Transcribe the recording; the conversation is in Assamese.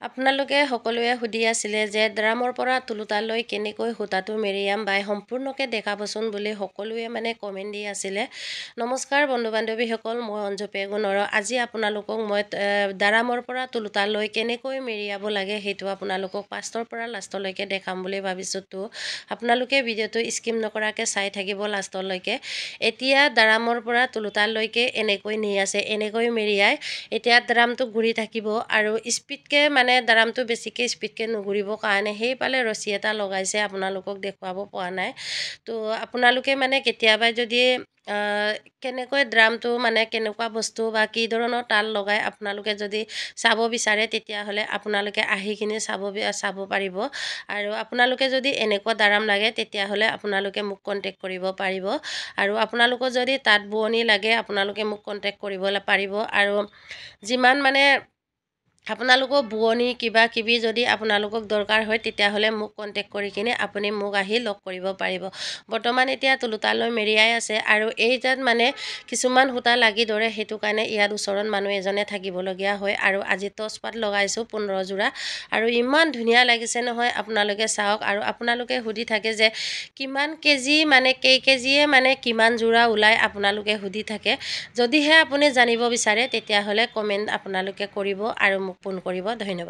আপোনালোকে সকলোৱে সুধি আছিলে যে ড্ৰামৰ পৰা তুলুতালৈ কেনেকৈ সূতাটো মেৰিয়াম বাই সম্পূৰ্ণকৈ দেখাবচোন বুলি সকলোৱে কমেণ্ট দি আছিলে। নমস্কাৰ বন্ধু বান্ধৱীসকল, মই অঞ্জু পেগুনৰ। আজি আপোনালোকক মই ড্ৰামৰ পৰা তুলুতালৈ কেনেকৈ মেৰিয়াব লাগে সেইটো আপোনালোকক ফাৰ্ষ্টৰ পৰা লাষ্টলৈকে দেখাম বুলি ভাবিছোঁ। তো আপোনালোকে ভিডিঅ'টো স্কিপ নকৰাকৈ চাই থাকিব লাষ্টলৈকে। এতিয়া ড্ৰামৰ পৰা তুলুতালৈকে এনেকৈ নি আছে, এনেকৈ মেৰিয়াই এতিয়া ড্ৰামটো ঘূৰি থাকিব আৰু স্পীডকৈ ড্ৰামটো বেছিকৈ স্পীডকৈ নুঘূৰিবৰ কাৰণে সেইফালে ৰছী এটা লগাইছে, আপোনালোকক দেখুৱাব পৰা নাই। তো আপোনালোকে কেতিয়াবা যদি কেনেকৈ ড্ৰামটো কেনেকুৱা বস্তু বা কি ধৰণৰ তাল লগাই আপোনালোকে যদি চাব বিচাৰে তেতিয়াহ'লে আপোনালোকে আহি কিনে চাব পাৰিব। আৰু আপোনালোকে যদি এনেকুৱা ড্ৰাম লাগে তেতিয়াহ'লে আপোনালোকে মোক কণ্টেক্ট কৰিব পাৰিব। আৰু আপোনালোকৰ যদি তাঁত বোৱনী লাগে আপোনালোকে মোক কণ্টেক্ট কৰিব পাৰিব। আৰু যিমান আপোনালোকৰ বোৱনী কিবা কিবি যদি আপোনালোকক দৰকাৰ হয় তেতিয়াহ'লে মোক কণ্টেক্ট কৰি কিনে আপুনি মোক আহি লগ কৰিব পাৰিব। বৰ্তমান এতিয়া তুলুতালৈ মেৰিয়াই আছে আৰু এই তাত কিছুমান সূতা লাগি ধৰে, সেইটো কাৰণে ইয়াত ওচৰত মানুহ এজনে থাকিবলগীয়া হয়। আৰু আজি টচপাত লগাইছোঁ 15 যোৰা আৰু ইমান ধুনীয়া লাগিছে নহয়, আপোনালোকে চাওক। আৰু আপোনালোকে সুধি থাকে যে কিমান কেজি কেই কেজিয়ে কিমান যোৰা ওলায়, আপোনালোকে সুধি থাকে। যদিহে আপুনি জানিব বিচাৰে তেতিয়াহ'লে কমেণ্ট আপোনালোকে কৰিব আৰু মোক ফোন কৰিব। ধন্যবাদ।